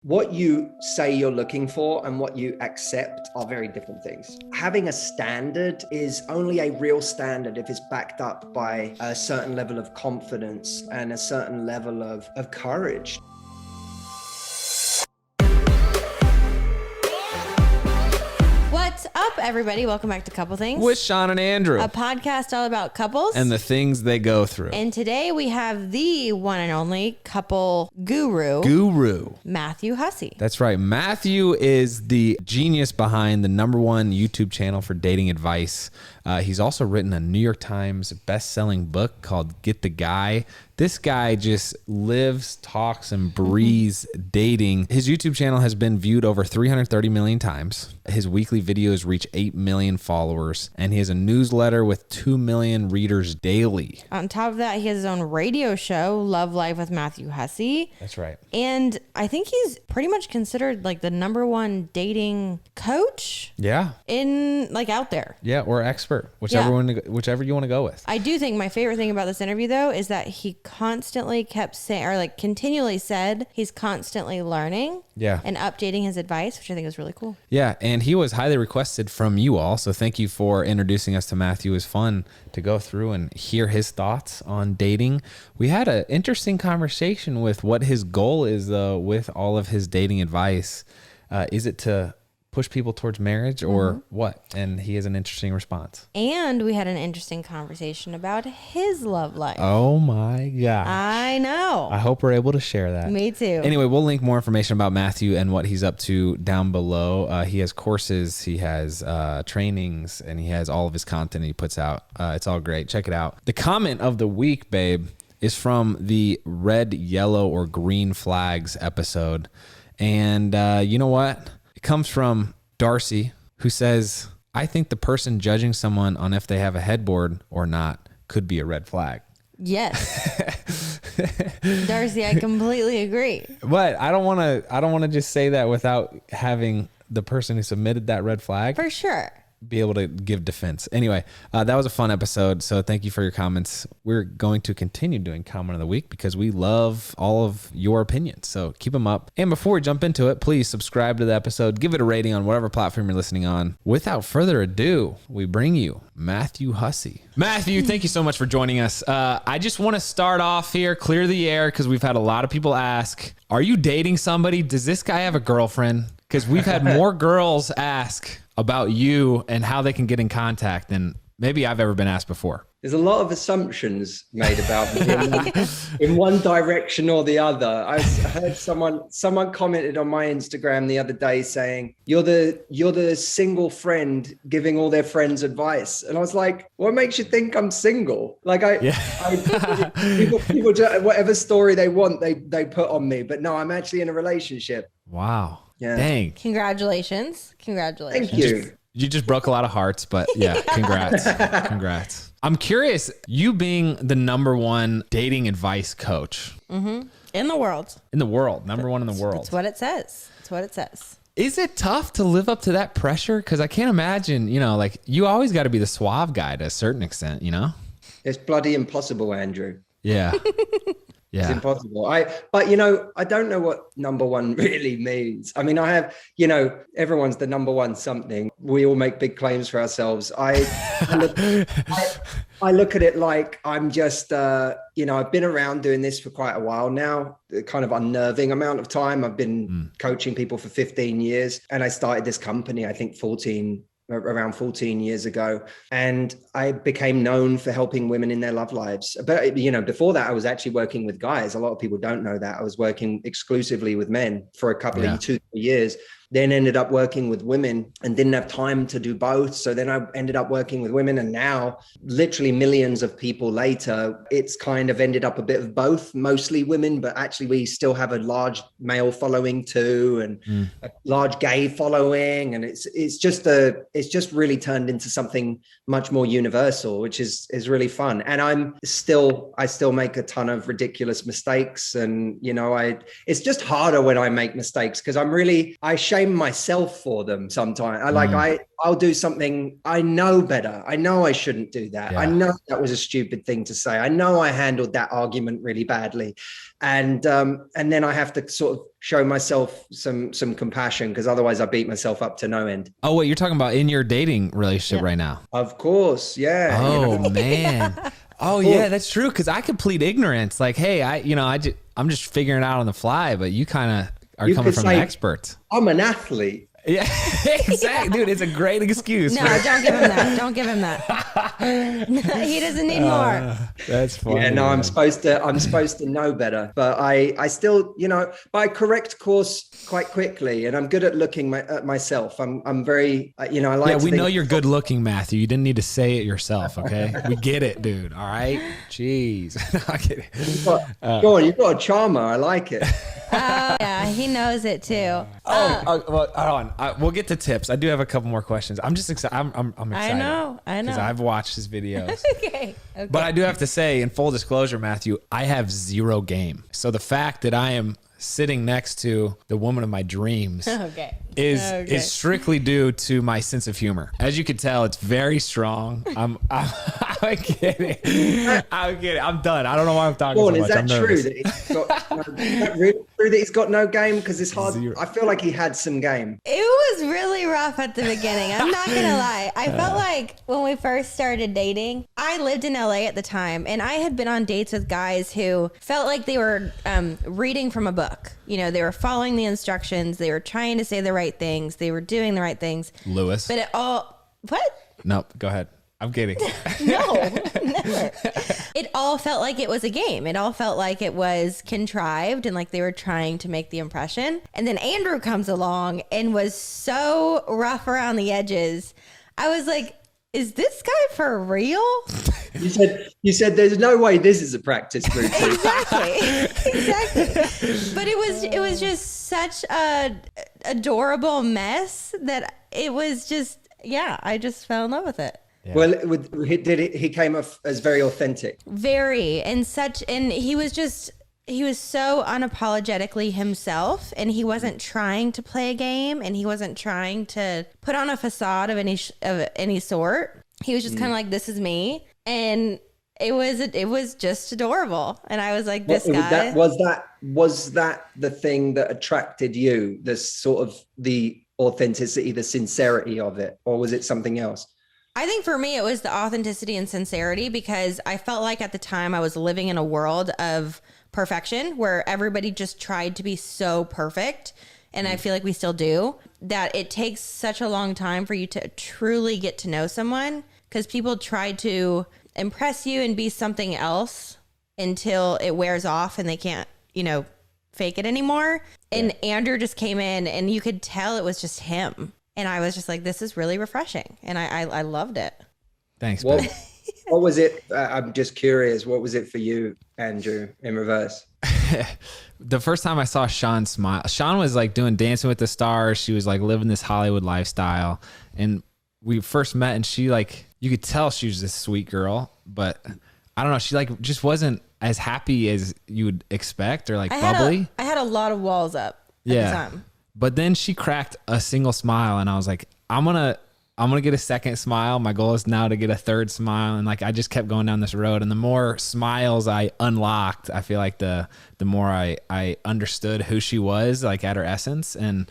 What you say you're looking for and what you accept are very different things. Having a standard is only a real standard if it's backed up by a certain level of confidence and a certain level of courage. What's up, everybody? Welcome back to Couple Things with Shawn and Andrew, a podcast all about couples and the things they go through. And today we have the one and only couple guru, Mathew Hussey. That's right. Mathew is the genius behind the #1 YouTube channel for dating advice. He's also written a New York Times best-selling book called Get the Guy. This guy just lives, talks, and breathes dating. His YouTube channel has been viewed over 330 million times. His weekly videos reach 8 million followers, and he has a newsletter with 2 million readers daily. On top of that, he has his own radio show, Love Life with Mathew Hussey. That's right. And I think he's pretty much considered like the #1 dating coach. Yeah. Out there. Yeah, or expert, whichever you want to go with. I do think my favorite thing about this interview, though, is that he constantly kept saying, or like continually said, he's constantly learning and updating his advice, which I think is really cool. Yeah, and he was highly requested from you all, so thank you for introducing us to Mathew. It was fun to go through and hear his thoughts on dating. We had an interesting conversation with what his goal is, though, with all of his dating advice. Is it to push people towards marriage or what? And he has an interesting response. And we had an interesting conversation about his love life. Oh my gosh. I know. I hope we're able to share that. Me too. Anyway, we'll link more information about Mathew and what he's up to down below. He has courses, he has trainings, and he has all of his content he puts out. It's all great. Check it out. The comment of the week, babe, is from the red, yellow, or green flags episode. And you know what? It comes from Darcy, who says, I think the person judging someone on if they have a headboard or not could be a red flag. Yes. Darcy, I completely agree. But I don't want to just say that without having the person who submitted that red flag for sure be able to give defense. Anyway, that was a fun episode. So thank you for your comments. We're going to continue doing comment of the week because we love all of your opinions. So keep them up. And before we jump into it, please subscribe to the episode. Give it a rating on whatever platform you're listening on. Without further ado, we bring you Mathew Hussey. Mathew, thank you so much for joining us. I just want to start off here, clear the air, because we've had a lot of people ask, are you dating somebody? Does this guy have a girlfriend? Because we've had more girls ask about you and how they can get in contact than maybe I've ever been asked before. There's a lot of assumptions made about me in one direction or the other. I heard someone commented on my Instagram the other day saying, you're the single friend giving all their friends advice. And I was like, what makes you think I'm single? Like people just, whatever story they want, they put on me. But no, I'm actually in a relationship. Wow. Yeah. Dang. Congratulations. Thank you. You just broke a lot of hearts, but yeah, congrats. Congrats. I'm curious, you being the #1 dating advice coach. In the world. In the world. #1 in the world. That's what it says. Is it tough to live up to that pressure? Because I can't imagine, you always got to be the suave guy to a certain extent, It's bloody impossible, Andrew. Yeah. Yeah. It's impossible. But I don't know what #1 really means. I mean, I have, everyone's the #1 something. We all make big claims for ourselves. I look at it like I'm just, I've been around doing this for quite a while now, a kind of unnerving amount of time. I've been coaching people for 15 years and I started this company, I think around 14 years ago. And I became known for helping women in their love lives. But, before that, I was actually working with guys. A lot of people don't know that. I was working exclusively with men for a couple of 2-3 years. Then ended up working with women and didn't have time to do both. So then I ended up working with women. And now, literally millions of people later, it's kind of ended up a bit of both, mostly women, but actually we still have a large male following too, and a large gay following. And it's just really turned into something much more universal, which is really fun. And I still make a ton of ridiculous mistakes. And, it's just harder when I make mistakes because I shape shame myself for them sometimes. I'll do something I know better. I know I shouldn't do that. I know that was a stupid thing to say. I know I handled that argument really badly. And then I have to sort of show myself some compassion, because otherwise I beat myself up to no end. Oh, wait, you're talking about in your dating relationship right now? Of course. Yeah. Oh, man. Oh, yeah, that's true. Because I could plead ignorance. Like, hey, I'm just figuring it out on the fly, but you kind of are coming from the experts. I'm an athlete. Yeah, exactly, dude. It's a great excuse. No, don't give him that. Don't give him that. He doesn't need more. That's funny. Yeah, no, I'm supposed to know better, but I still, but I correct course quite quickly, and I'm good at looking at myself. I'm very, I like. Yeah, we know you're good looking, Matthew. You didn't need to say it yourself, okay? We get it, dude. All right, jeez. Shawn, you've got a charmer. I like it. Oh yeah, he knows it too. Well, hold on. We'll get to tips. I do have a couple more questions. I'm just excited. I'm excited. I know. Because I've watched his videos. Okay. But I do have to say, in full disclosure, Matthew, I have zero game. So the fact that I am sitting next to the woman of my dreams is strictly due to my sense of humor. As you can tell, it's very strong. I'm kidding. I'm kidding. I'm done. I don't know why I'm talking so much. Is that true? Is that really true that he's got no game? Because it's hard. I feel like he had some game. It was really rough at the beginning. I'm not gonna lie. I felt like when we first started dating, I lived in LA at the time, and I had been on dates with guys who felt like they were reading from a book. They were following the instructions. They were trying to say the right things. They were doing the right things. Lewis. But what? No, go ahead. I'm kidding. No, never. It all felt like it was a game. It all felt like it was contrived and like they were trying to make the impression. And then Andrew comes along and was so rough around the edges. I was like, is this guy for real? You said there's no way this is a practice routine. Exactly. But it was just such a adorable mess that it was just, I just fell in love with it. Yeah. Well, he came off as very authentic. Very, and he was so unapologetically himself, and he wasn't trying to play a game, and he wasn't trying to put on a facade of any sort. He was just kind of like, this is me. And it was just adorable. And I was like, this guy. Was that the thing that attracted you? The sort of the authenticity, the sincerity of it, or was it something else? I think for me, it was the authenticity and sincerity, because I felt like at the time I was living in a world of perfection where everybody just tried to be so perfect. And I feel like we still do, that it takes such a long time for you to truly get to know someone, because people try to impress you and be something else until it wears off and they can't, fake it anymore. And Andrew just came in and you could tell it was just him. And I was just like, this is really refreshing. And I loved it. Thanks, babe. What was it? I'm just curious. What was it for you, Andrew, in reverse? The first time I saw Shawn smile, Shawn was like doing Dancing with the Stars. She was like living this Hollywood lifestyle. And we first met, and she you could tell she was this sweet girl, but I don't know. She just wasn't as happy as you would expect, or bubbly. I had a lot of walls up at the time. But then she cracked a single smile, and I was like, I'm gonna get a second smile. My goal is now to get a third smile. And I just kept going down this road. And the more smiles I unlocked, I feel like the more I understood who she was, at her essence. And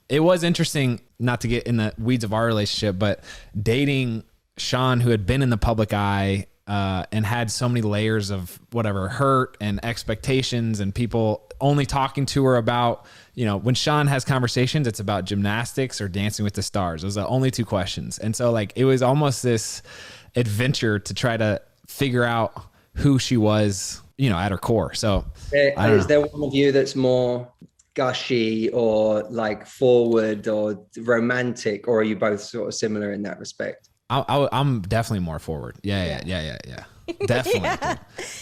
it was interesting, not to get in the weeds of our relationship, but dating Shawn, who had been in the public eye, and had so many layers of hurt and expectations, and people only talking to her about, when Shawn has conversations, it's about gymnastics or Dancing with the Stars. Those are the only two questions. And so it was almost this adventure to try to figure out who she was, at her core. So is there one of you that's more gushy or forward or romantic, or are you both sort of similar in that respect? I'm definitely more forward. Yeah. Definitely. Yeah.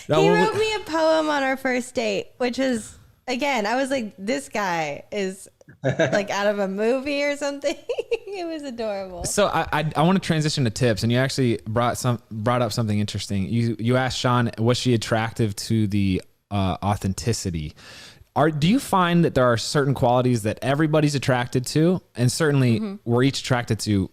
He wrote me a poem on our first date, which was, again, I was like, this guy is out of a movie or something. It was adorable. So I want to transition to tips, and you actually brought up something interesting. You asked Shawn, was she attractive to the authenticity? Do you find that there are certain qualities that everybody's attracted to? And certainly we're each attracted to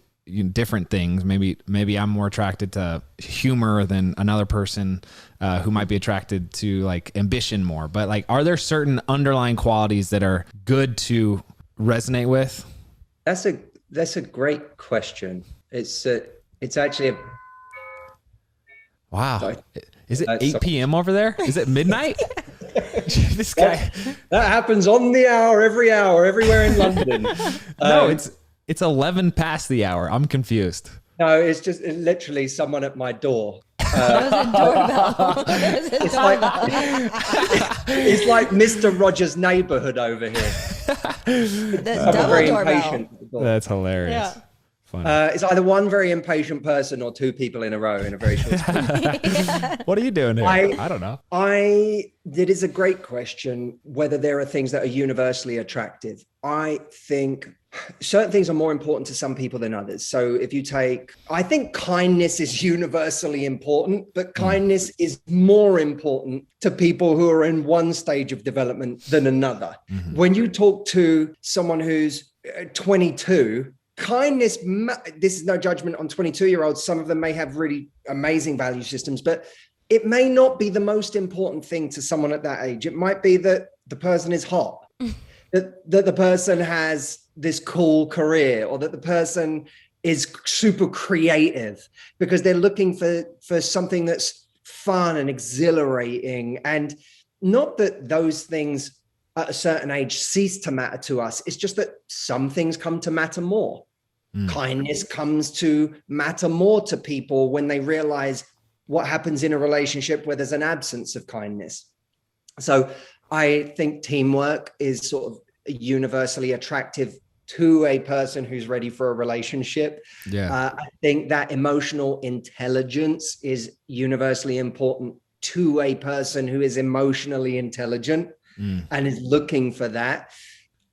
different things. Maybe I'm more attracted to humor than another person who might be attracted to like ambition more. But like, are there certain underlying qualities that are good to resonate with? That's a great question. It's actually a wow. Sorry. Is it 8 p.m. over there? Is it midnight? This guy. That happens on the hour, everywhere in London. No, it's 11 past the hour. I'm confused. No, it's literally someone at my door. There's a doorbell. It's like Mr. Rogers' neighborhood over here. The I'm double very doorbell. impatient. That's hilarious. Yeah. It's either one very impatient person or two people in a row in a very short time. What are you doing here? I don't know. It is a great question whether there are things that are universally attractive. I think certain things are more important to some people than others. So I think kindness is universally important, but kindness is more important to people who are in one stage of development than another. Mm-hmm. When you talk to someone who's 22, kindness, this is no judgment on 22-year-olds. Some of them may have really amazing value systems, but it may not be the most important thing to someone at that age. It might be that the person is hot, that the person has this cool career, or that the person is super creative because they're looking for something that's fun and exhilarating. And not that those things at a certain age cease to matter to us. It's just that some things come to matter more. Kindness comes to matter more to people when they realize what happens in a relationship where there's an absence of kindness. So I think teamwork is sort of universally attractive to a person who's ready for a relationship. I think that emotional intelligence is universally important to a person who is emotionally intelligent and is looking for that.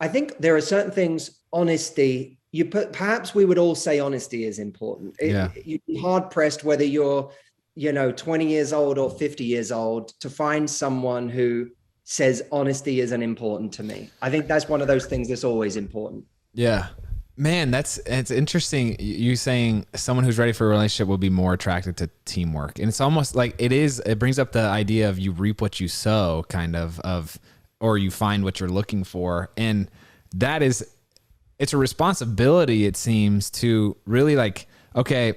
I think there are certain things, honesty, perhaps we would all say honesty is important. You'd be hard pressed whether you're 20 years old or 50 years old to find someone who says honesty isn't important to me. I think that's one of those things that's always important. Yeah, man, it's interesting. You saying someone who's ready for a relationship will be more attracted to teamwork. And it's almost like it brings up the idea of you reap what you sow kind of, or you find what you're looking for. And it's a responsibility, it seems, to really like, okay,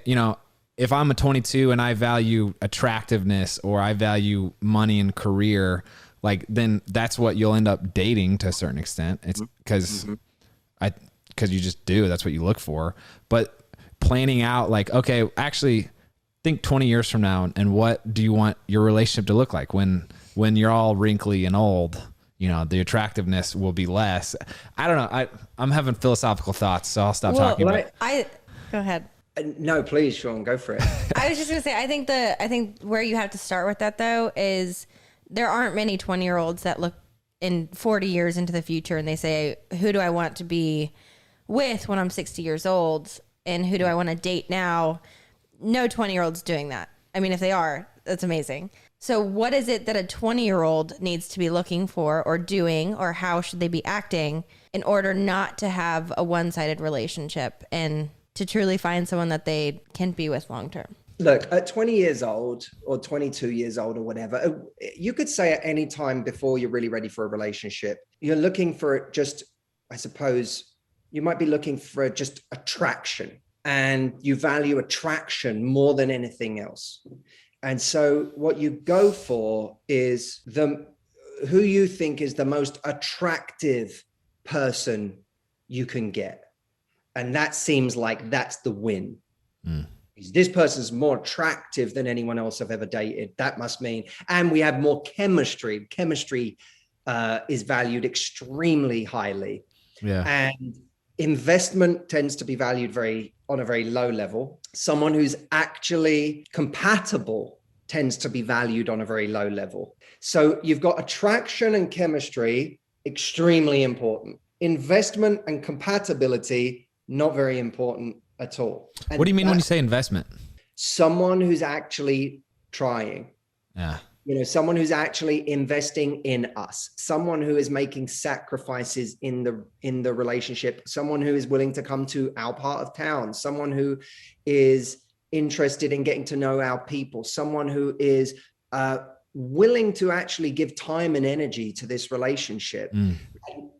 if I'm a 22 and I value attractiveness or I value money and career, like then that's what you'll end up dating to a certain extent. It's because you just do, that's what you look for. But planning out like, okay, actually think 20 years from now and what do you want your relationship to look like when you're all wrinkly and old? The attractiveness will be less. I don't know. I'm having philosophical thoughts, so I'll stop talking. Go ahead. No, please, Shawn, go for it. I was just gonna say, I think where you have to start with that though is there aren't many 20-year-olds that look in 40 years into the future and they say, who do I want to be with when I'm 60 years old, and who do I want to date now? No 20-year-olds doing that. I mean, if they are, that's amazing. So what is it that a 20-year-old needs to be looking for or doing, or how should they be acting in order not to have a one-sided relationship and to truly find someone that they can be with long-term? Look, at 20 years old or 22 years old or whatever, you could say at any time before you're really ready for a relationship, you're looking for just, I suppose, you might be looking for just attraction, and you value attraction more than anything else. And so what you go for is who you think is the most attractive person you can get. And that seems like that's the win. This person's more attractive than anyone else I've ever dated. That must mean, and we have more chemistry. Chemistry is valued extremely highly. Yeah. And investment tends to be valued on a very low level. Someone who's actually compatible tends to be valued on a very low level. So you've got attraction and chemistry, extremely important. Investment and compatibility, not very important at all. And what do you mean when you say investment? Someone who's actually trying. Yeah. You know, someone who's actually investing in us, someone who is making sacrifices in the relationship, someone who is willing to come to our part of town, someone who is interested in getting to know our people, someone who is willing to actually give time and energy to this relationship.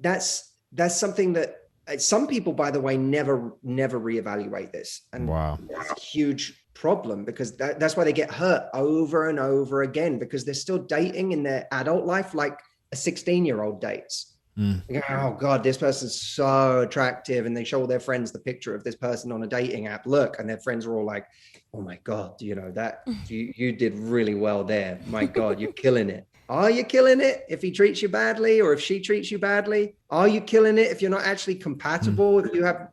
That's something that some people, by the way, never reevaluate this. And wow, that's a huge problem, because that's why they get hurt over and over again, because they're still dating in their adult life like a 16-year-old dates. Go, oh God, this person's so attractive, and they show all their friends the picture of this person on a dating app. Look, and their friends are all like, oh my God, you know, that you did really well there. My God, you're killing it. Are you killing it if he treats you badly, or if she treats you badly? Are you killing it if you're not actually compatible? If you have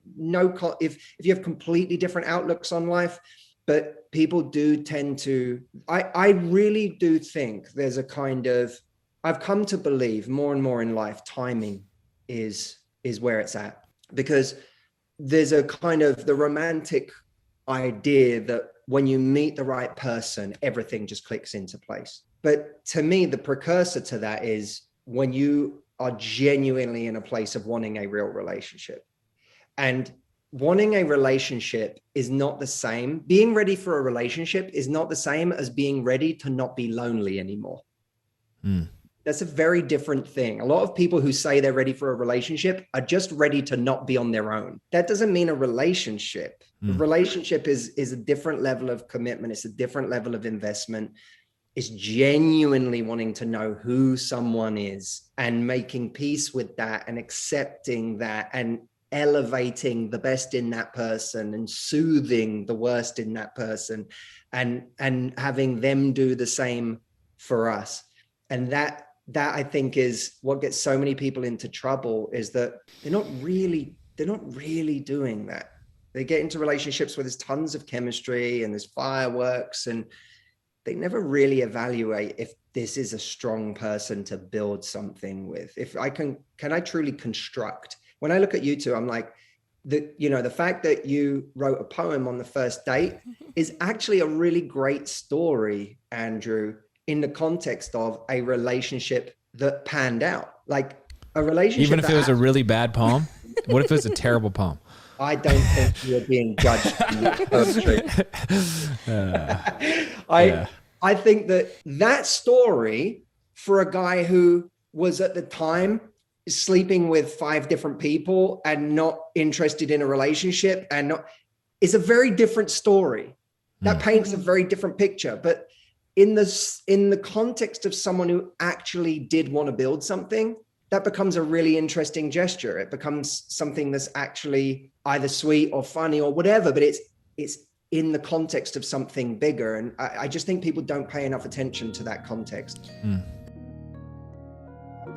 if you have completely different outlooks on life? But people do tend to, I really do think there's a kind of, I've come to believe more and more in life, timing is where it's at, because there's a kind of the romantic idea that when you meet the right person, everything just clicks into place. But to me, the precursor to that is when you are genuinely in a place of wanting a real relationship. And wanting a relationship is not the same. Being ready for a relationship is not the same as being ready to not be lonely anymore. That's a very different thing. A lot of people who say they're ready for a relationship are just ready to not be on their own. That doesn't mean a relationship. A relationship is a different level of commitment. It's a different level of investment. It's genuinely wanting to know who someone is and making peace with that and accepting that and elevating the best in that person and soothing the worst in that person and having them do the same for us. And that I think is what gets so many people into trouble, is that they're not really doing that. They get into relationships where there's tons of chemistry and there's fireworks, and they never really evaluate if this is a strong person to build something with. If I can I truly construct? When I look at you two, I'm like, the fact that you wrote a poem on the first date is actually a really great story, Andrew, in the context of a relationship that panned out. Like a relationship. Even if it was a really bad poem? What if it was a terrible poem? I don't think you're being judged in your poetry. I think that story, for a guy who was at the time sleeping with 5 different people and not interested in a relationship is a very different story. That paints a very different picture. But in the context of someone who actually did want to build something, that becomes a really interesting gesture. It becomes something that's actually either sweet or funny or whatever, but it's in the context of something bigger. And I just think people don't pay enough attention to that context.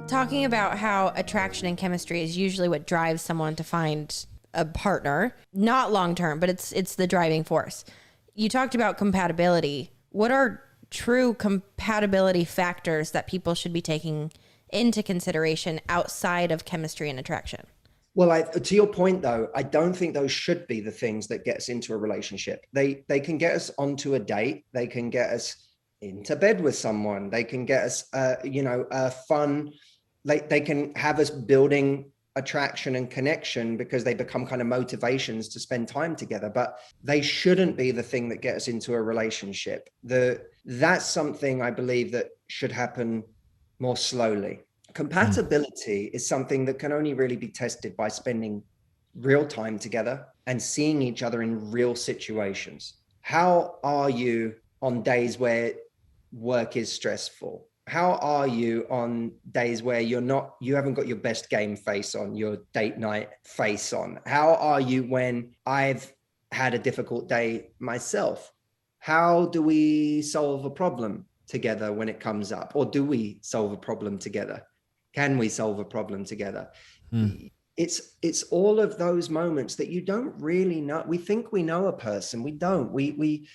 Talking about how attraction and chemistry is usually what drives someone to find a partner, not long-term, but it's the driving force. You talked about compatibility. What are true compatibility factors that people should be taking into consideration outside of chemistry and attraction? Well, to your point, though, I don't think those should be the things that get us into a relationship. They can get us onto a date. They can get us into bed with someone. They can get us, fun. They can have us building attraction and connection because they become kind of motivations to spend time together. But they shouldn't be the thing that get us into a relationship. That's something I believe that should happen more slowly. Compatibility is something that can only really be tested by spending real time together and seeing each other in real situations. How are you on days where work is stressful? How are you on days where you haven't got your best game face on, your date night face on? How are you when I've had a difficult day myself? How do we solve a problem together when it comes up? Or do we solve a problem together? Can we solve a problem together? It's all of those moments that you don't really know. We think we know a person. We don't. We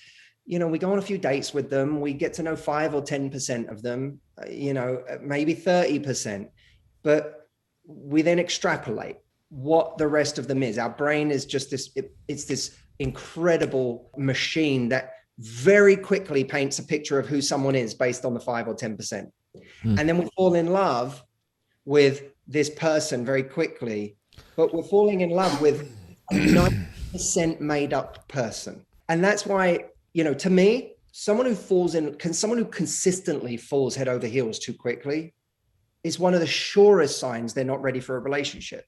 go on a few dates with them. We get to know 5 or 10% of them, maybe 30%, but we then extrapolate what the rest of them is. Our brain is just it's this incredible machine that very quickly paints a picture of who someone is based on the 5 or 10%. And then we fall in love with this person very quickly, but we're falling in love with a 90% made up person. And that's why, to me, someone who consistently falls head over heels too quickly is one of the surest signs they're not ready for a relationship,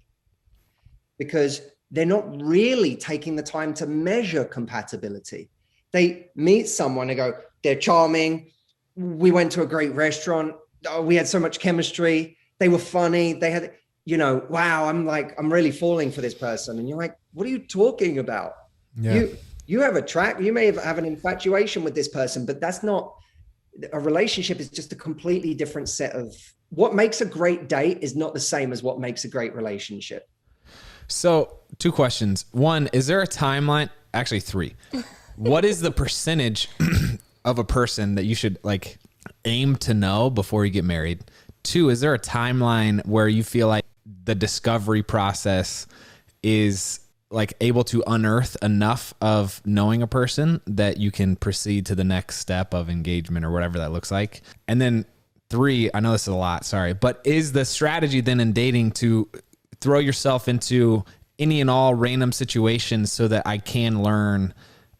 because they're not really taking the time to measure compatibility. They meet someone and go, they're charming. We went to a great restaurant. Oh, we had so much chemistry. They were funny. They had, wow, I'm really falling for this person. And you're like, what are you talking about? Yeah. You have you may have an infatuation with this person, but that's not, a relationship is just a completely different set of, what makes a great date is not the same as what makes a great relationship. So 2 questions. 1, is there a timeline? Actually 3. What is the percentage of a person that you should aim to know before you get married? 2, is there a timeline where you feel like the discovery process is able to unearth enough of knowing a person that you can proceed to the next step of engagement or whatever that looks like? And then 3, I know this is a lot, sorry, but is the strategy then in dating to throw yourself into any and all random situations so that I can learn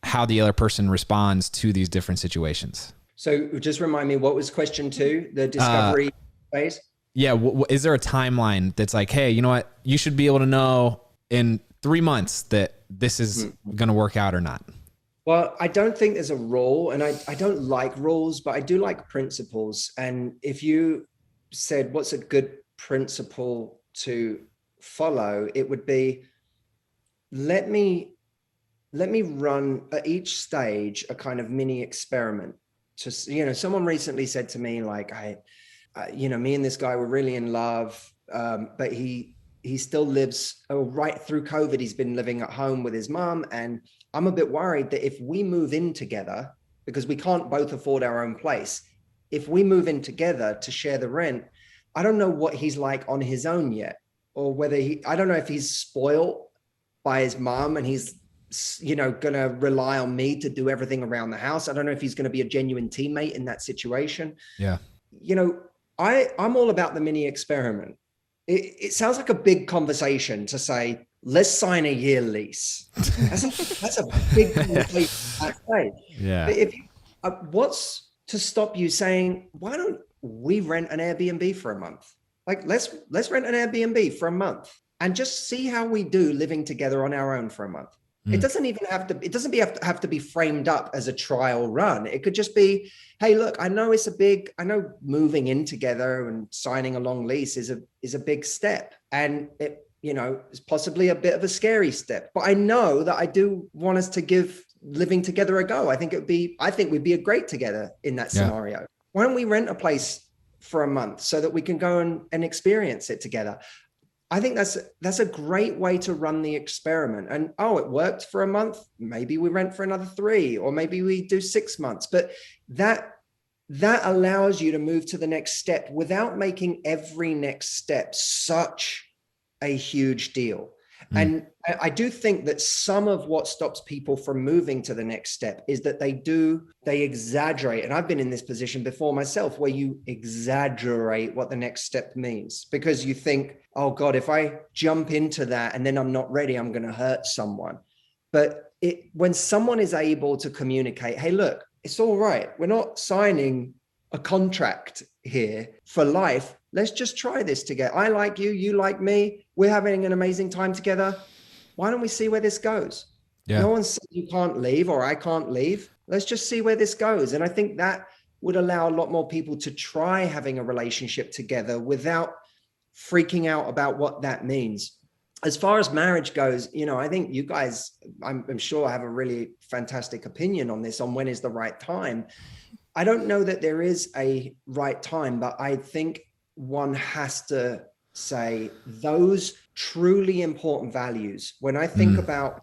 how the other person responds to these different situations? So just remind me, what was question 2, the discovery phase? Yeah. Is there a timeline that's hey, you know what? You should be able to know in 3 months that this is going to work out or not. Well, I don't think there's a rule, and I don't like rules, but I do like principles. And if you said, what's a good principle to follow, it would be, let me run at each stage a kind of mini experiment. Someone recently said to me, me and this guy were really in love, but he still lives, right through COVID, he's been living at home with his mom. And I'm a bit worried that if we move in together, because we can't both afford our own place, if we move in together to share the rent, I don't know what he's like on his own yet, or whether I don't know if he's spoiled by his mom and he's, going to rely on me to do everything around the house. I don't know if he's going to be a genuine teammate in that situation. Yeah. I'm all about the mini experiment. It sounds like a big conversation to say, let's sign a year lease. That's a big conversation. Yeah. But what's to stop you saying, why don't we rent an Airbnb for a month? Let's rent an Airbnb for a month and just see how we do living together on our own for a month. It doesn't even have to be framed up as a trial run. It could just be, hey, look, I know moving in together and signing a long lease is a big step, and it's possibly a bit of a scary step, but I know that I do want us to give living together a go. I think we'd be great together in that scenario. Why don't we rent a place for a month so that we can go and experience it together? I think that's a great way to run the experiment. And it worked for a month. Maybe we rent for another 3, or maybe we do 6 months. But that allows you to move to the next step without making every next step such a huge deal. And I do think that some of what stops people from moving to the next step is that they exaggerate. And I've been in this position before myself, where you exaggerate what the next step means, because you think, oh God, if I jump into that and then I'm not ready, I'm going to hurt someone. But when someone is able to communicate, hey, look, it's all right. We're not signing a contract here for life. Let's just try this together. I like you, you like me. We're having an amazing time together. Why don't we see where this goes? Yeah. No one said you can't leave or I can't leave. Let's just see where this goes. And I think that would allow a lot more people to try having a relationship together without freaking out about what that means. As far as marriage goes, I think you guys, I'm sure, have a really fantastic opinion on this, on when is the right time. I don't know that there is a right time, but I think one has to say those truly important values. When I think about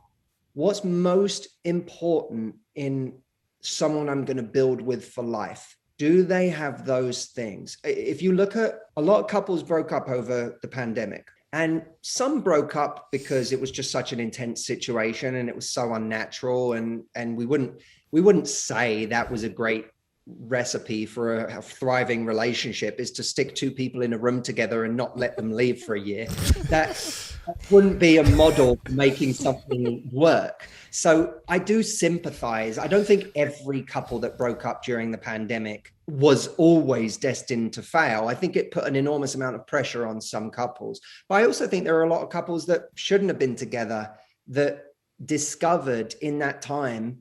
what's most important in someone I'm going to build with for life, do they have those things? If you look at a lot of couples broke up over the pandemic, and some broke up because it was just such an intense situation and it was so unnatural, and we wouldn't we wouldn't say that was a great recipe for a thriving relationship, is to stick two people in a room together and not let them leave for a year. That wouldn't be a model for making something work. So I do sympathize. I don't think every couple that broke up during the pandemic was always destined to fail. I think it put an enormous amount of pressure on some couples. But I also think there are a lot of couples that shouldn't have been together that discovered in that time,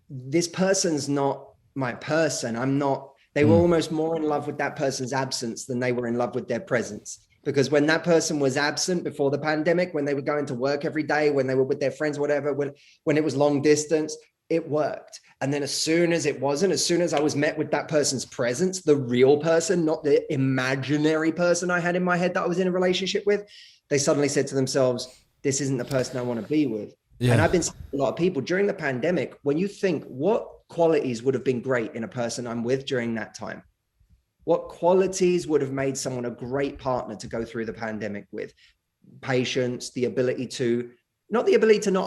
this person's not my person. They were almost more in love with that person's absence than they were in love with their presence. Because when that person was absent before the pandemic, when they were going to work every day, when they were with their friends, whatever, when it was long distance, it worked. And then as soon as I was met with that person's presence, the real person, not the imaginary person I had in my head that I was in a relationship with, they suddenly said to themselves, this isn't the person I want to be with. Yeah. And I've been seeing a lot of people during the pandemic, when you think what qualities would have been great in a person I'm with during that time, what qualities would have made someone a great partner to go through the pandemic with? Patience, the ability to not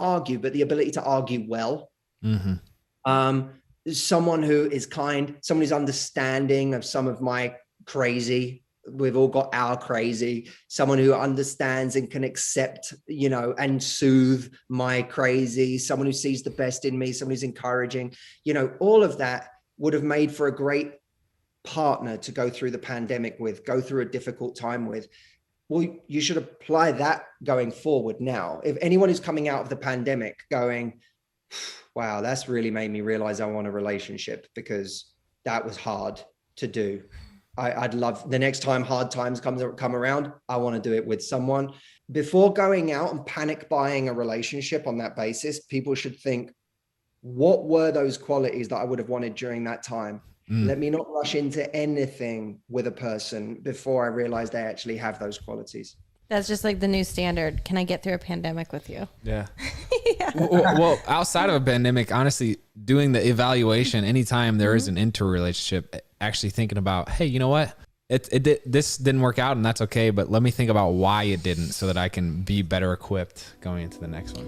argue, but the ability to argue well. Mm-hmm. Someone who is kind, someone who's understanding of some of my crazy. We've all got our crazy. Someone who understands and can accept, and soothe my crazy. Someone who sees the best in me. Someone who's encouraging. All of that would have made for a great partner to go through the pandemic with, go through a difficult time with. Well, you should apply that going forward now. If anyone is coming out of the pandemic going, wow, that's really made me realize I want a relationship because that was hard to do. I'd love the next time hard times come around, I want to do it with someone. Before going out and panic buying a relationship on that basis, people should think, what were those qualities that I would have wanted during that time? Let me not rush into anything with a person before I realize they actually have those qualities. That's just like the new standard. Can I get through a pandemic with you? Yeah. Yeah. Well, outside of a pandemic, honestly, doing the evaluation anytime there is an interrelationship, actually thinking about, hey, you know what? This didn't work out and that's okay, but let me think about why it didn't so that I can be better equipped going into the next one.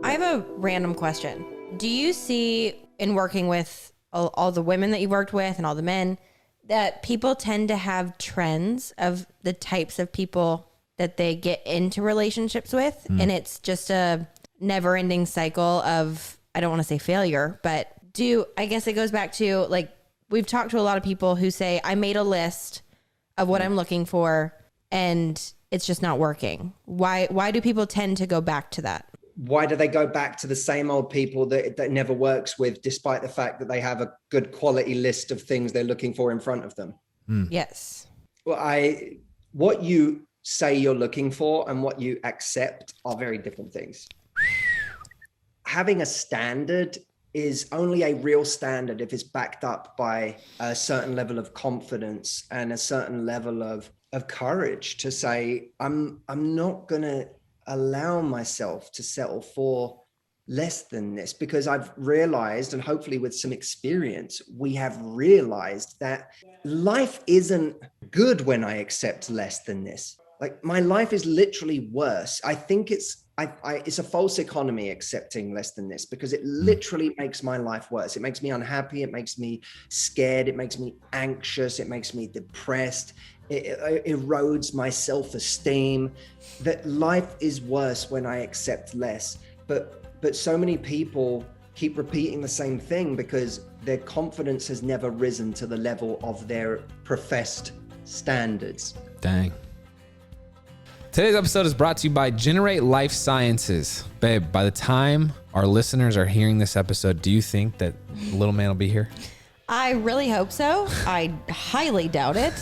I have a random question. Do you see in working with all the women that you worked with and all the men that people tend to have trends of the types of people that they get into relationships with? And it's just a never ending cycle of, I don't want to say failure, but I guess it goes back to, like, we've talked to a lot of people who say, I made a list of what I'm looking for and it's just not working. Why do people tend to go back to that? Why do they go back to the same old people that never works with, despite the fact that they have a good quality list of things they're looking for in front of them? Yes. Well, what you say you're looking for and what you accept are very different things. Having a standard is only a real standard if it's backed up by a certain level of confidence and a certain level of courage to say, I'm not going to allow myself to settle for less than this, because I've realized, and hopefully with some experience, we have realized that life isn't good when I accept less than this. Like, my life is literally worse. I think it's a false economy accepting less than this, because it literally makes my life worse. It makes me unhappy. It makes me scared. It makes me anxious. It makes me depressed. It erodes my self-esteem. That life is worse when I accept less. But so many people keep repeating the same thing because their confidence has never risen to the level of their professed standards. Dang. Today's episode is brought to you by Generate Life Sciences. Babe, by the time our listeners are hearing this episode, do you think that little man will be here? I really hope so. I highly doubt it.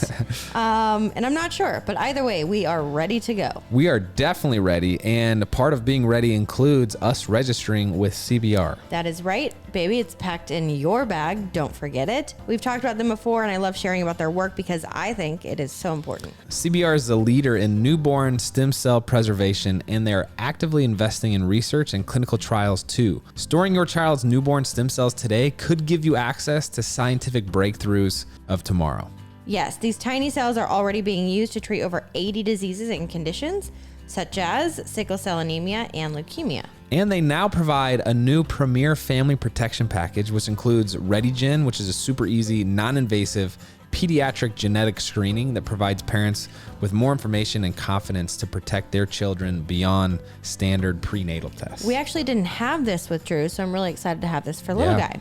And I'm not sure, but either way, we are ready to go. We are definitely ready. And part of being ready includes us registering with CBR. That is right, baby. It's packed in your bag. Don't forget it. We've talked about them before, and I love sharing about their work because I think it is so important. CBR is a leader in newborn stem cell preservation, and they're actively investing in research and clinical trials too. Storing your child's newborn stem cells today could give you access to scientific breakthroughs of tomorrow. Yes, these tiny cells are already being used to treat over 80 diseases and conditions, such as sickle cell anemia and leukemia. And they now provide a new premier family protection package, which includes ReadyGen, which is a super easy, non-invasive pediatric genetic screening that provides parents with more information and confidence to protect their children beyond standard prenatal tests. We actually didn't have this with Drew, so I'm really excited to have this for little guy.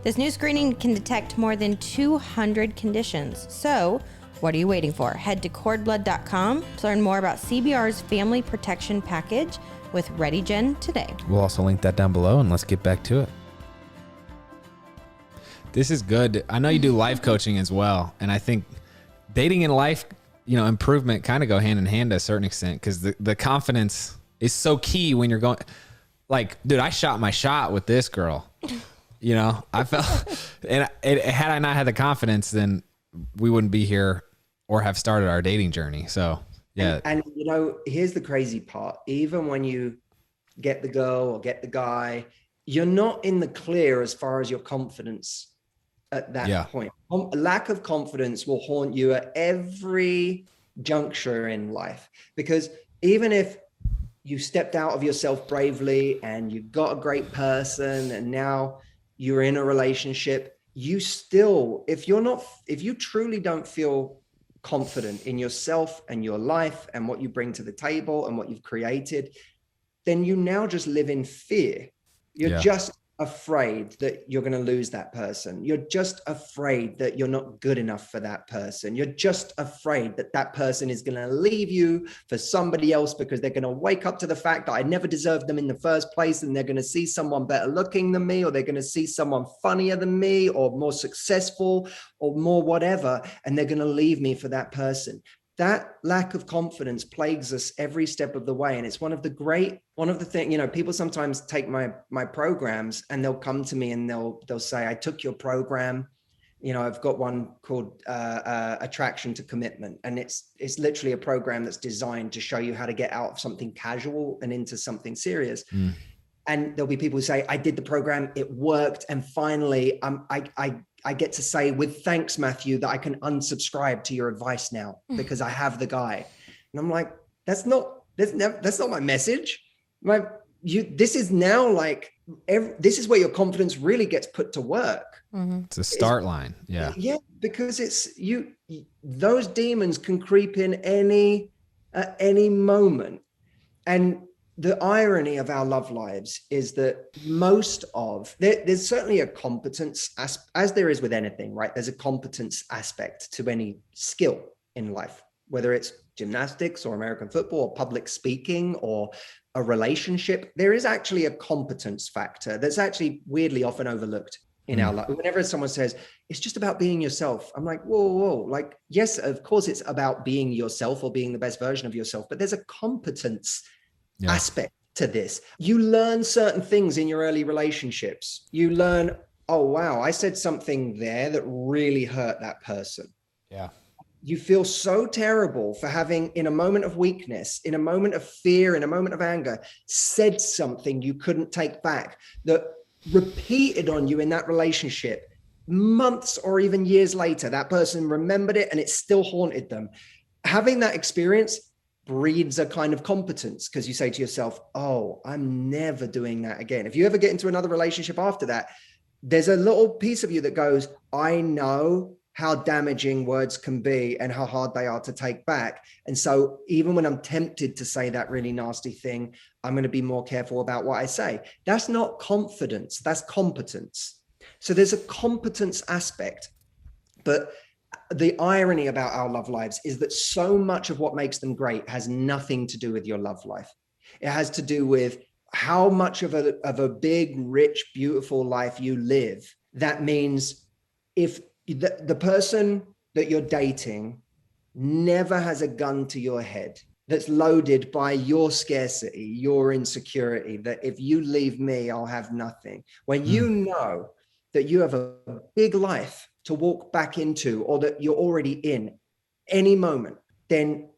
This new screening can detect more than 200 conditions. So what are you waiting for? Head to cordblood.com to learn more about CBR's family protection package with ReadyGen today. We'll also link that down below, and let's get back to it. This is good. I know you do life coaching as well, and I think dating and life, improvement kind of go hand in hand to a certain extent, because the confidence is so key when you're going, like, dude, I shot my shot with this girl. I felt, and had I not had the confidence, then we wouldn't be here or have started our dating journey. So, yeah. And here's the crazy part. Even when you get the girl or get the guy, you're not in the clear as far as your confidence at that point. Lack of confidence will haunt you at every juncture in life, because even if you stepped out of yourself bravely and you got a great person and now you're in a relationship, you still, if you truly don't feel confident in yourself and your life and what you bring to the table and what you've created, then you now just live in fear. You're just afraid that you're going to lose that person. You're just afraid that you're not good enough for that person. You're just afraid that that person is going to leave you for somebody else, because they're going to wake up to the fact that I never deserved them in the first place, and they're going to see someone better looking than me, or they're going to see someone funnier than me, or more successful, or more whatever, and they're going to leave me for that person. That lack of confidence plagues us every step of the way. And it's one of the things, people sometimes take my programs and they'll come to me and they'll say, I took your program. I've got one called Attraction to Commitment. And it's literally a program that's designed to show you how to get out of something casual and into something serious. And there'll be people who say, I did the program, it worked. And finally, I get to say, with thanks, Mathew, that I can unsubscribe to your advice now because I have the guy. And I'm like, that's not my message. This is now like, this is where your confidence really gets put to work. It's a start line. Yeah. Yeah. Because it's those demons can creep in at any moment. And the irony of our love lives is that there's certainly a competence, as there is with anything, right? There's a competence aspect to any skill in life, whether it's gymnastics or American football or public speaking or a relationship. There is actually a competence factor that's actually weirdly often overlooked in our life. Whenever someone says, it's just about being yourself, I'm like, whoa. Like, yes, of course it's about being yourself or being the best version of yourself, but there's a competence aspect to this. You learn certain things in your early relationships. You learn, oh, wow, I said something there that really hurt that person. Yeah. You feel so terrible for having, in a moment of weakness, in a moment of fear, in a moment of anger, said something you couldn't take back that repeated on you in that relationship. Months or even years later, that person remembered it and it still haunted them. Having that experience breeds a kind of competence, because you say to yourself, oh, I'm never doing that again. If you ever get into another relationship after that, there's a little piece of you that goes, I know how damaging words can be and how hard they are to take back. And so even when I'm tempted to say that really nasty thing, I'm going to be more careful about what I say. That's not confidence, that's competence. So there's a competence aspect. But the irony about our love lives is that so much of what makes them great has nothing to do with your love life. It has to do with how much of a big, rich, beautiful life you live. That means if the person that you're dating never has a gun to your head that's loaded by your scarcity, your insecurity, that if you leave me, I'll have nothing. When you know that you have a big life to walk back into, or that you're already in any moment, then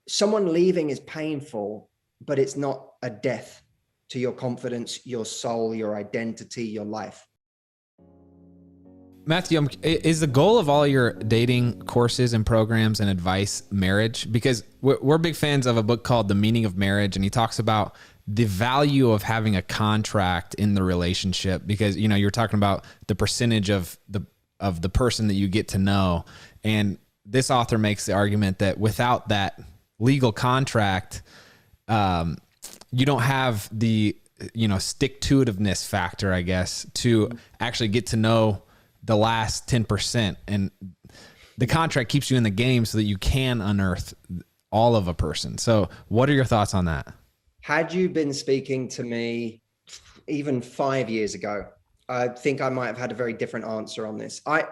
someone leaving is painful, but it's not a death to your confidence, your soul, your identity, your life. Mathew, is the goal of all your dating courses and programs and advice marriage? Because we're big fans of a book called The Meaning of Marriage, and he talks about the value of having a contract in the relationship, because, you know, you're talking about the percentage of the person that you get to know. And this author makes the argument that without that legal contract, you don't have the, you know, stick-to-itiveness factor, I guess, to actually get to know the last 10%. And the contract keeps you in the game so that you can unearth all of a person. So what are your thoughts on that? Had you been speaking to me even 5 years ago, I think I might have had a very different answer on this. I'm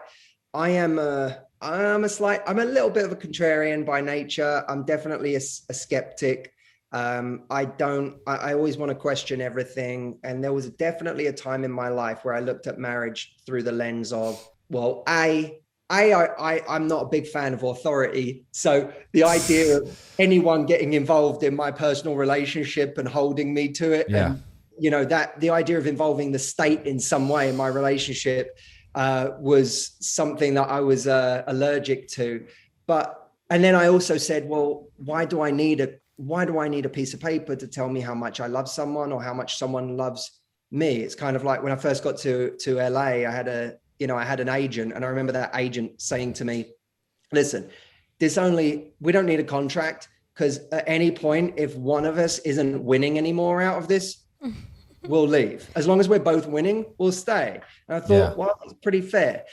a little bit of a contrarian by nature. I'm definitely a skeptic. I always want to question everything. And there was definitely a time in my life where I looked at marriage through the lens of, well, I'm not a big fan of authority. So the idea of anyone getting involved in my personal relationship and holding me to it, and, you know, that the idea of involving the state in some way in my relationship was something that I was allergic to. And then I also said, well, why do I need a piece of paper to tell me how much I love someone or how much someone loves me? It's kind of like when I first got to LA, I had an agent, and I remember that agent saying to me, listen, we don't need a contract, because at any point, if one of us isn't winning anymore out of this, we'll leave. As long as we're both winning, we'll stay. And I thought, well, that's pretty fair.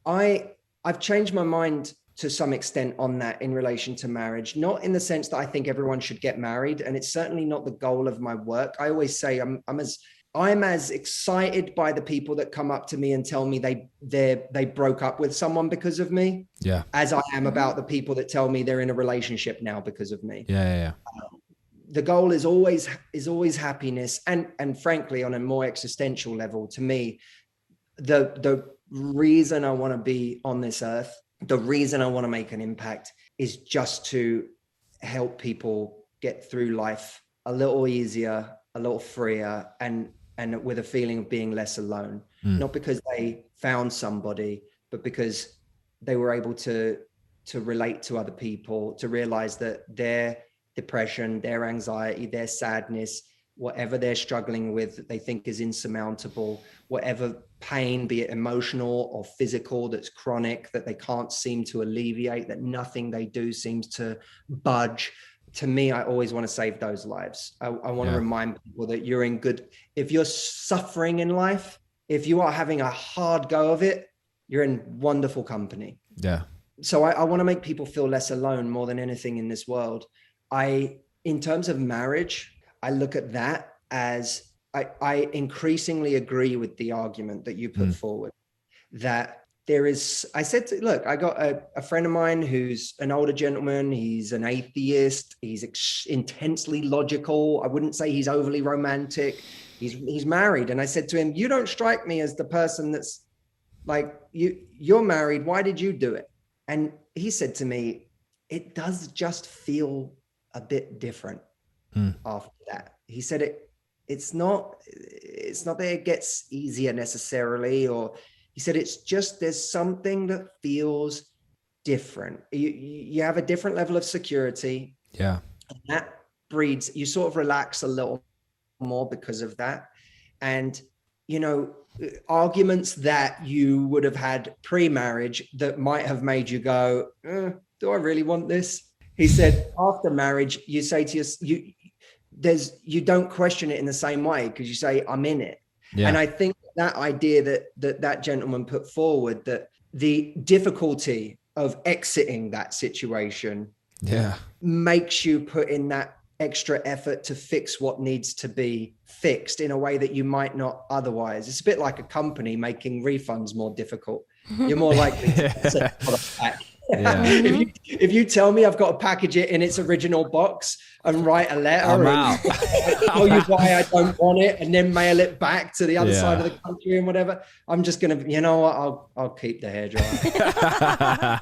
I've changed my mind to some extent on that in relation to marriage, not in the sense that I think everyone should get married. And it's certainly not the goal of my work. I always say I'm as excited by the people that come up to me and tell me they broke up with someone because of me, as I am about the people that tell me they're in a relationship now because of me. The goal is always happiness, and frankly, on a more existential level, to me, the reason I want to be on this earth, the reason I want to make an impact, is just to help people get through life a little easier, a little freer, and with a feeling of being less alone. Not because they found somebody, but because they were able to relate to other people, to realize that their depression, their anxiety, their sadness, whatever they're struggling with that they think is insurmountable, whatever pain, be it emotional or physical, that's chronic, that they can't seem to alleviate, that nothing they do seems to budge. To me, I always want to save those lives. I want to remind people that you're in good. If you're suffering in life, if you are having a hard go of it, you're in wonderful company. So I want to make people feel less alone more than anything in this world. In terms of marriage, I look at that as I increasingly agree with the argument that you put forward, that I said, look, I got a friend of mine who's an older gentleman. He's an atheist. He's intensely logical. I wouldn't say he's overly romantic. He's married. And I said to him, you don't strike me as the person that's like, you're married. Why did you do it? And he said to me, it does just feel a bit different after that. He said it's not that it gets easier necessarily, or he said it's just there's something that feels different. You have a different level of security. And that breeds, you sort of relax a little more because of that. And, you know, arguments that you would have had pre-marriage that might have made you go, do I really want this? He said, after marriage, you say to you don't question it in the same way, because you say, I'm in it. And I think that idea that gentleman put forward, that the difficulty of exiting that situation makes you put in that extra effort to fix what needs to be fixed in a way that you might not otherwise. It's a bit like a company making refunds more difficult. You're more likely to send a product back. If you tell me I've got to package it in its original box and write a letter and tell you why I don't want it, and then mail it back to the other side of the country and whatever, I'm just gonna, you know what, I'll keep the hairdryer.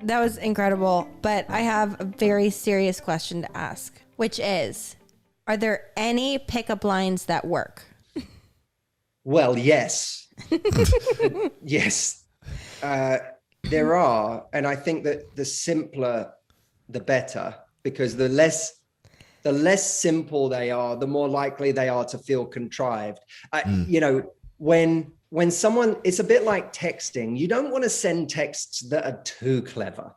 That was incredible, but I have a very serious question to ask, which is, are there any pickup lines that work? Well, yes. Yes, there are. And I think that the simpler, the better. because the less simple they are, the more likely they are to feel contrived. You know, when someone, it's a bit like texting. You don't want to send texts that are too clever,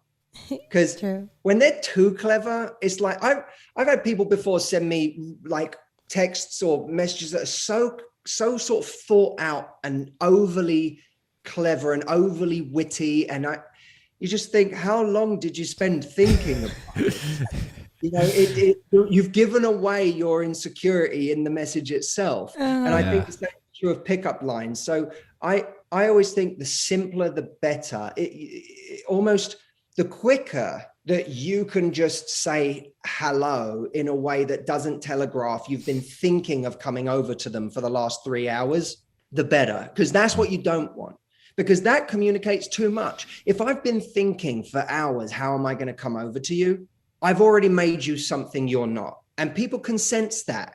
because when they're too clever, it's like I've had people before send me like texts or messages that are so sort of thought out and overly clever and overly witty, and you just think, how long did you spend thinking about it? You know, you've given away your insecurity in the message itself. And I think it's true of pickup lines. So I always think the simpler, the better. Almost the quicker that you can just say hello in a way that doesn't telegraph you've been thinking of coming over to them for the last 3 hours, the better, because that's what you don't want. Because that communicates too much. If I've been thinking for hours, how am I going to come over to you? I've already made you something you're not. And people can sense that.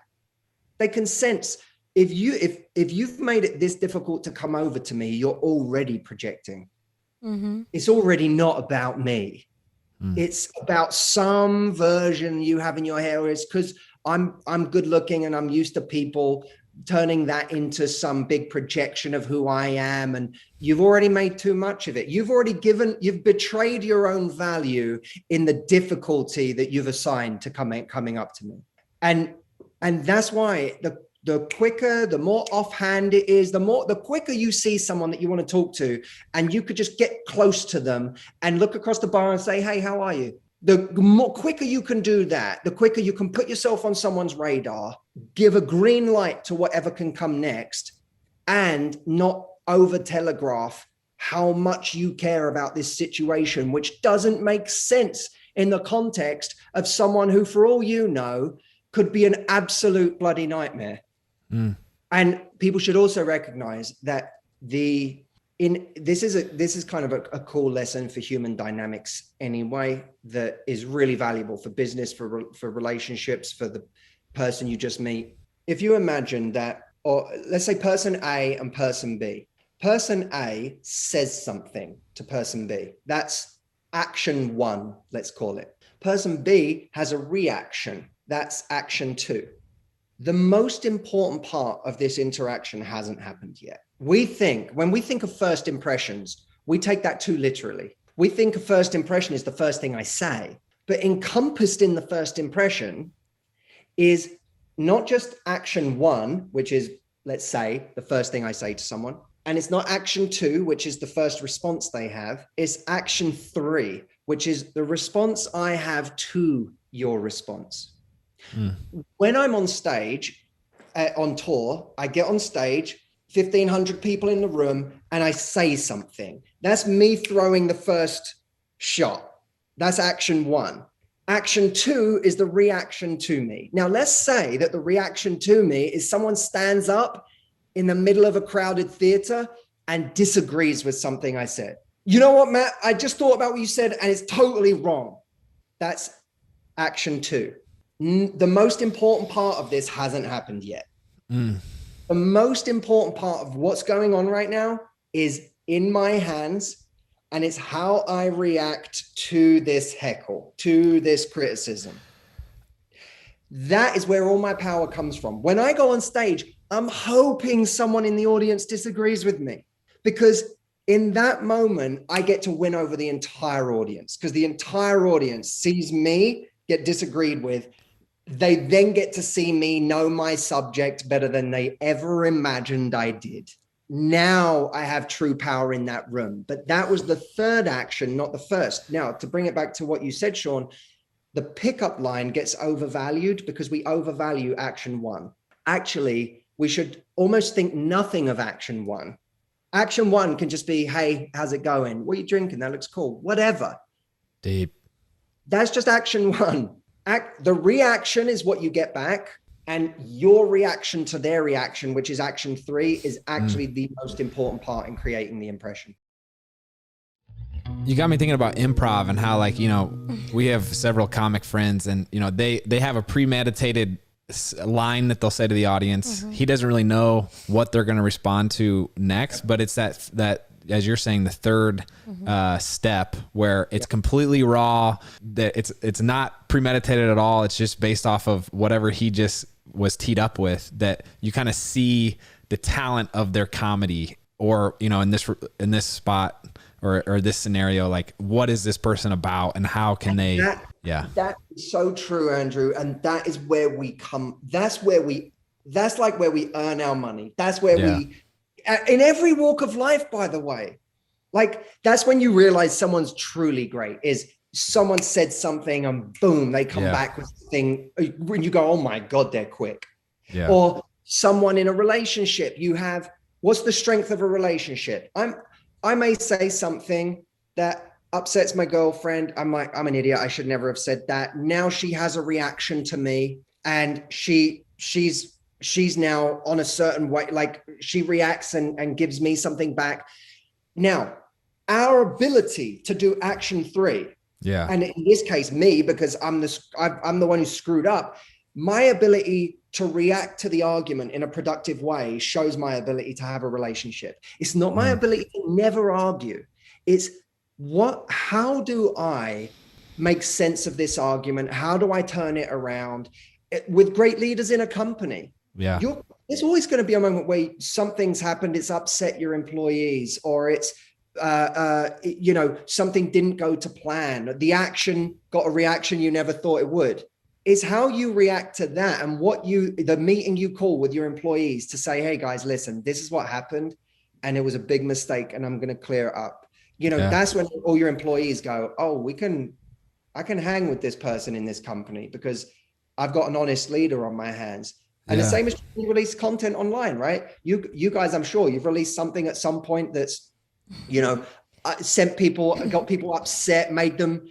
They can sense if you've made it this difficult to come over to me, you're already projecting. It's already not about me. It's about some version you have in your head. It's because I'm good looking and I'm used to people turning that into some big projection of who I am. And you've already made too much of it. You've betrayed your own value in the difficulty that you've assigned to coming up to me. And that's why the quicker, the more offhand it is, the quicker you see someone that you want to talk to, and you could just get close to them and look across the bar and say, hey, how are you? The more quicker you can do that, the quicker you can put yourself on someone's radar, give a green light to whatever can come next, and not over telegraph how much you care about this situation, which doesn't make sense in the context of someone who, for all you know, could be an absolute bloody nightmare. And people should also recognize that this is kind of a cool lesson for human dynamics anyway, that is really valuable for business, for relationships, for the person you just meet. If you imagine that, or let's say person A and person B. Person A says something to person B. That's action 1, let's call it. Person B has a reaction. That's action 2. The most important part of this interaction hasn't happened yet. When we think of first impressions, we take that too literally. We think a first impression is the first thing I say, but encompassed in the first impression is not just action 1, which is, let's say, the first thing I say to someone, and it's not action 2, which is the first response they have. It's action 3, which is the response I have to your response. When I'm on stage, on tour, I get on stage, 1,500 people in the room, and I say something. That's me throwing the first shot. That's action 1. Action 2 is the reaction to me. Now, let's say that the reaction to me is someone stands up in the middle of a crowded theater and disagrees with something I said. You know what, Matt? I just thought about what you said, and it's totally wrong. That's action 2. The most important part of this hasn't happened yet. The most important part of what's going on right now is in my hands, and it's how I react to this heckle, to this criticism. That is where all my power comes from. When I go on stage, I'm hoping someone in the audience disagrees with me, because in that moment, I get to win over the entire audience, because the entire audience sees me get disagreed with. They then get to see me know my subject better than they ever imagined I did. Now I have true power in that room. But that was the third action, not the first. Now, to bring it back to what you said, Shawn, the pickup line gets overvalued because we overvalue action 1. Actually, we should almost think nothing of action 1. Action 1 can just be, hey, how's it going? What are you drinking? That looks cool. Whatever. Deep. That's just action 1. The reaction is what you get back, and your reaction to their reaction, which is action 3, is actually the most important part in creating the impression. You got me thinking about improv and how, like, you know, we have several comic friends, and, you know, they have a premeditated line that they'll say to the audience. He doesn't really know what they're going to respond to next, but it's that as you're saying, the third step where it's completely raw, that it's not premeditated at all. It's just based off of whatever he just was teed up with, that you kind of see the talent of their comedy, or, you know, in this spot or this scenario, like, what is this person about and how can they, That is so true, Andrew. And that is where we come. That's like where we earn our money. That's where we, in every walk of life, by the way, like, that's when you realize someone's truly great, is someone said something and boom, they come back with the thing when you go, oh my God, they're quick. Or someone in a relationship, you have, what's the strength of a relationship? I may say something that upsets my girlfriend. I'm like, I'm an idiot. I should never have said that. Now she has a reaction to me, and she's now on a certain way. Like, she reacts and gives me something back. Now, our ability to do action 3, and in this case, me, because I'm the one who screwed up. My ability to react to the argument in a productive way shows my ability to have a relationship. It's not my ability to never argue. It's how do I make sense of this argument? How do I turn it around? With great leaders in a company, there's always going to be a moment where something's happened, it's upset your employees, or it's you know, something didn't go to plan. The action got a reaction you never thought it would. It's how you react to that, and the meeting you call with your employees to say, hey guys, listen, this is what happened, and it was a big mistake, and I'm going to clear it up. You know, that's when all your employees go, oh, I can hang with this person in this company because I've got an honest leader on my hands. And the same as you release content online, right? You guys, I'm sure you've released something at some point that's, you know, got people upset, made them,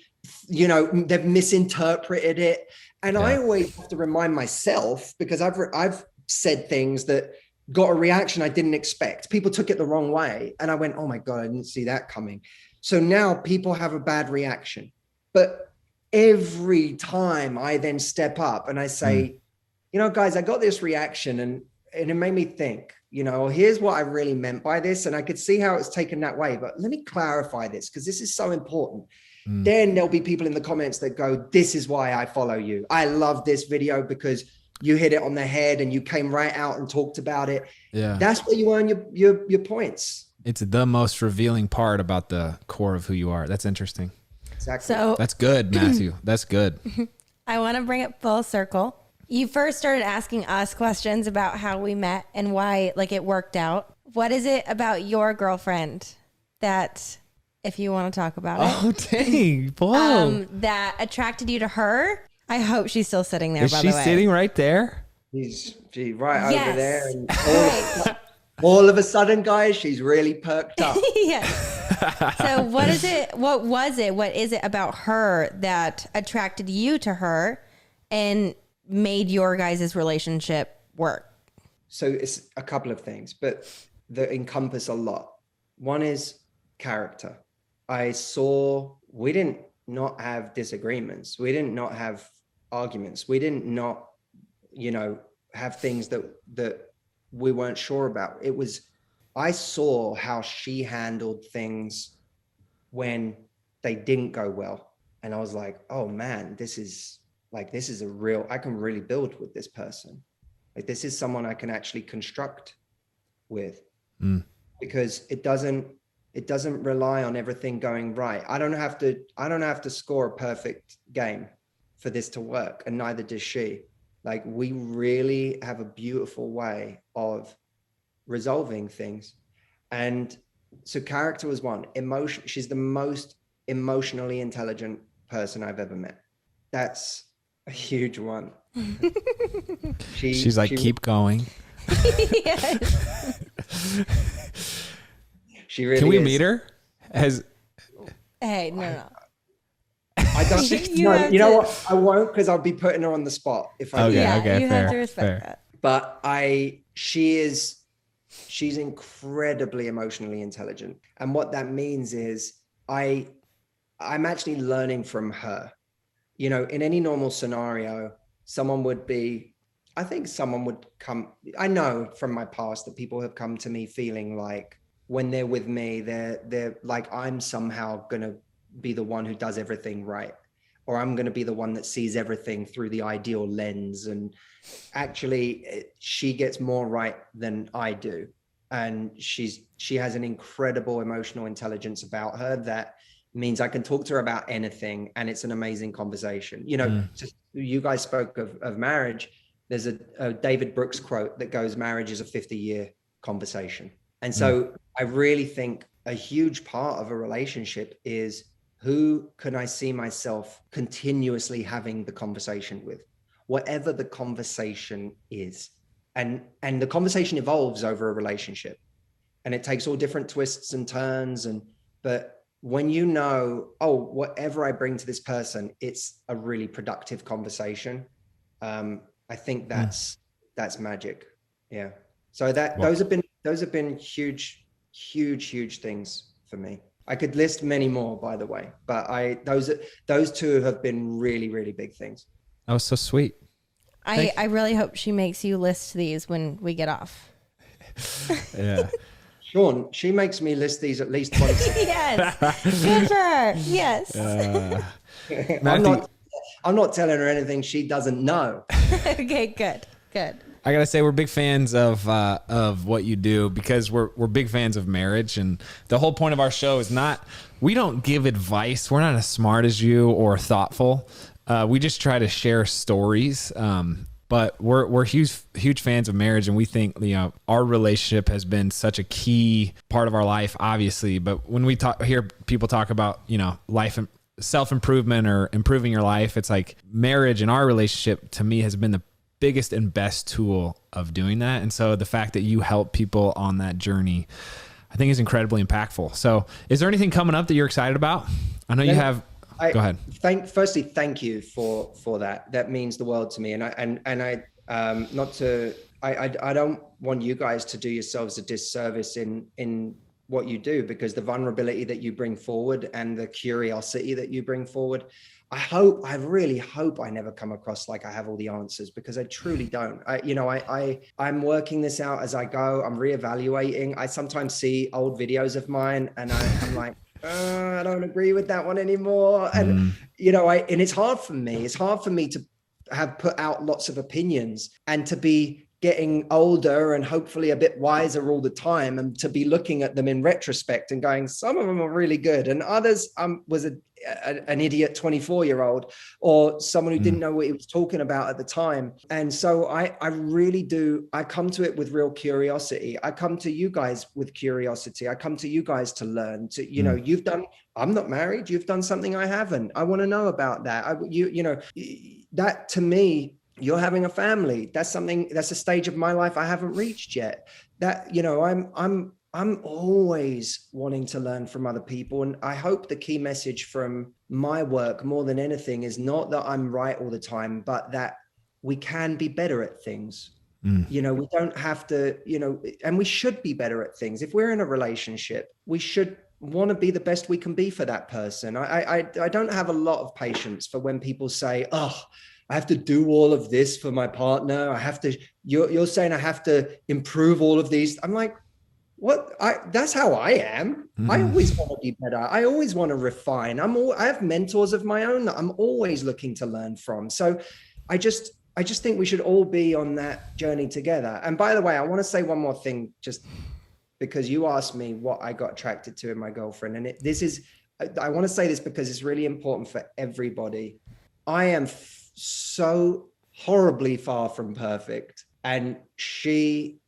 you know, they've misinterpreted it. And I always have to remind myself, because I've said things that got a reaction I didn't expect. People took it the wrong way. And I went, oh my God, I didn't see that coming. So now people have a bad reaction. But every time I then step up and I say, you know, guys, I got this reaction and it made me think, you know, here's what I really meant by this. And I could see how it's taken that way, but let me clarify this because this is so important. Then there'll be people in the comments that go, this is why I follow you. I love this video because you hit it on the head and you came right out and talked about it. That's where you earn your points. It's the most revealing part about the core of who you are. That's interesting. Exactly. So that's good, Matthew. That's good. I want to bring it full circle. You first started asking us questions about how we met and why, like, it worked out. What is it about your girlfriend that, if you want to talk about it. Oh, dang. Whoa. That attracted you to her? I hope she's still sitting there, by the way. Is she sitting right there? She's right over there. And all of a sudden, guys, she's really perked up. So what is it? What is it about her that attracted you to her and made your guys' relationship work? So it's a couple of things, but that encompass a lot. One is character. I saw we didn't not have disagreements. We didn't not have arguments. We didn't not, you know, have things that we weren't sure about. I saw how she handled things when they didn't go well. And I was like, oh man, this is a real, I can really build with this person. Like, this is someone I can actually construct with because it doesn't rely on everything going right. I don't have to score a perfect game for this to work, and neither does she. Like, we really have a beautiful way of resolving things. And so character was one. Emotion, she's the most emotionally intelligent person I've ever met. That's a huge one. She's like, keep going. Yes. She really Can we is. meet her? Hey, no. I don't. You know what? I won't, because I'll be putting her on the spot if I. Okay, you have to respect that. But she's incredibly emotionally intelligent, and what that means is I'm actually learning from her. You know, in any normal scenario, someone would come. I know from my past that people have come to me feeling like when they're with me, they're like, I'm somehow going to be the one who does everything right, or I'm going to be the one that sees everything through the ideal lens. And actually she gets more right than I do. And she has an incredible emotional intelligence about her that means I can talk to her about anything, and it's an amazing conversation. You know, just, you guys spoke of marriage. There's a David Brooks quote that goes, marriage is a 50-year conversation. And so I really think a huge part of a relationship is, who can I see myself continuously having the conversation with, whatever the conversation is. And the conversation evolves over a relationship, and it takes all different twists and turns. But when you know, oh, whatever I bring to this person, it's a really productive conversation. I think that's magic. Yeah. So those have been huge things for me. I could list many more, by the way, but those two have been really, really big things. That was so sweet. I really hope she makes you list these when we get off. Yeah. Shawn, she makes me list these at least once. Yes. Good for her. Yes. I'm not telling her anything she doesn't know. Okay, good. I gotta say, we're big fans of what you do, because we're big fans of marriage, and the whole point of our show is we don't give advice. We're not as smart as you or thoughtful. We just try to share stories. But we're huge fans of marriage, and we think, you know, our relationship has been such a key part of our life, obviously. But when we hear people talk about, you know, life and self-improvement or improving your life, it's like marriage and our relationship, to me, has been the biggest and best tool of doing that. And so the fact that you help people on that journey, I think, is incredibly impactful. So is there anything coming up that you're excited about? I know you have. Go ahead. Firstly, thank you for that. That means the world to me. And I don't want you guys to do yourselves a disservice in what you do, because the vulnerability that you bring forward and the curiosity that you bring forward, I really hope I never come across like I have all the answers, because I truly don't. I'm working this out as I go. I'm reevaluating. I sometimes see old videos of mine and I'm like, I don't agree with that one anymore. And, and it's hard for me. It's hard for me to have put out lots of opinions and to be getting older and hopefully a bit wiser all the time, and to be looking at them in retrospect and going, some of them are really good, and others was an idiot 24-year-old or someone who didn't know what he was talking about at the time. And so I really do. I come to it with real curiosity. I come to you guys with curiosity. I come to you guys to learn. I'm not married. You've done something I haven't. I want to know about that. That to me, you're having a family. That's a stage of my life I haven't reached yet. That, I'm always wanting to learn from other people. And I hope the key message from my work more than anything is not that I'm right all the time, but that we can be better at things. We don't have to, and we should be better at things. If we're in a relationship, we should want to be the best we can be for that person. I don't have a lot of patience for when people say, oh, I have to do all of this for my partner. You're saying I have to improve all of these. I'm like, what? That's how I am. I always want to be better. I always want to refine. I have mentors of my own that I'm always looking to learn from. So I just think we should all be on that journey together. And by the way, I want to say one more thing, just because you asked me what I got attracted to in my girlfriend. And I want to say this because it's really important for everybody. I am so horribly far from perfect, and she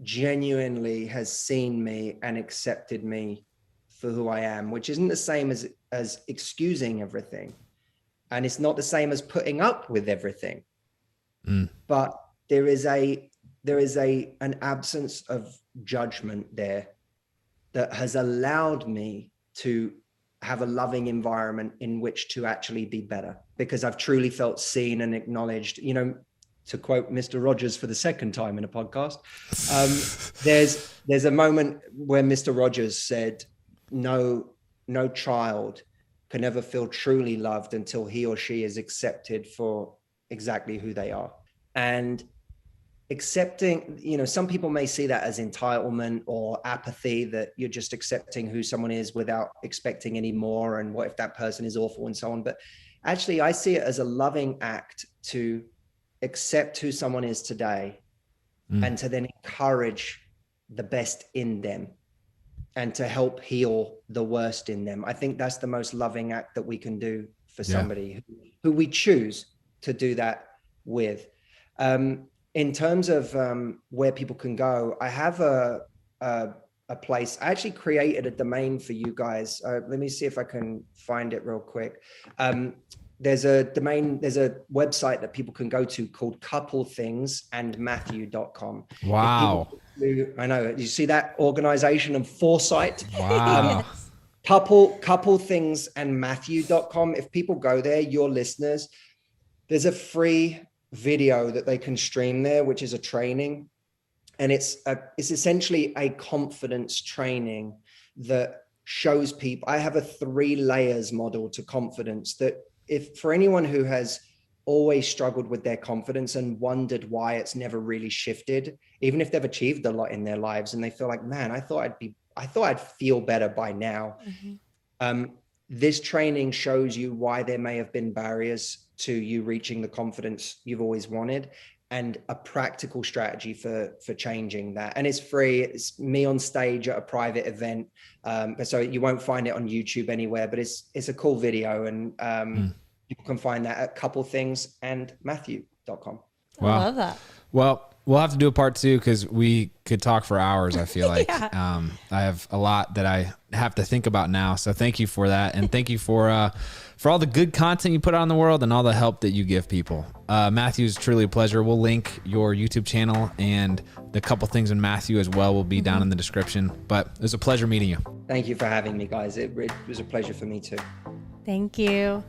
genuinely has seen me and accepted me for who I am, which isn't the same as excusing everything, and it's not the same as putting up with everything. But there is an absence of judgment there that has allowed me to have a loving environment in which to actually be better, because I've truly felt seen and acknowledged. To quote Mr. Rogers for the second time in a podcast, there's a moment where Mr. Rogers said, no child can ever feel truly loved until he or she is accepted for exactly who they are. And accepting, some people may see that as entitlement or apathy, that you're just accepting who someone is without expecting any more. And what if that person is awful and so on? But actually, I see it as a loving act to accept who someone is today and to then encourage the best in them and to help heal the worst in them. I think that's the most loving act that we can do for somebody who we choose to do that with. In terms of where people can go, I have a place. I actually created a domain for you guys. Let me see if I can find it real quick. There's a website that people can go to called couplethingsandmatthew.com. Wow. I know. You see that organization of foresight? Wow. Couplethingsandmatthew.com. If people go there, your listeners, there's a free video that they can stream there, which is a training. And it's essentially a confidence training that shows people. I have a 3 layers model to confidence that, if for anyone who has always struggled with their confidence and wondered why it's never really shifted, even if they've achieved a lot in their lives and they feel like, man, I thought I'd feel better by now. This training shows you why there may have been barriers to you reaching the confidence you've always wanted, and a practical strategy for changing that. And it's free. It's me on stage at a private event. So you won't find it on YouTube anywhere, but it's a cool video, and people can find that at couplethingsandmatthew.com. Wow. I love that. Well, we'll have to do a part 2 because we could talk for hours, I feel like. I have a lot that I have to think about now. So thank you for that. And thank you for all the good content you put out in the world and all the help that you give people. Mathew, is truly a pleasure. We'll link your YouTube channel, and the Couple Things in Mathew as well will be down in the description. But it was a pleasure meeting you. Thank you for having me, guys. It was a pleasure for me too. Thank you.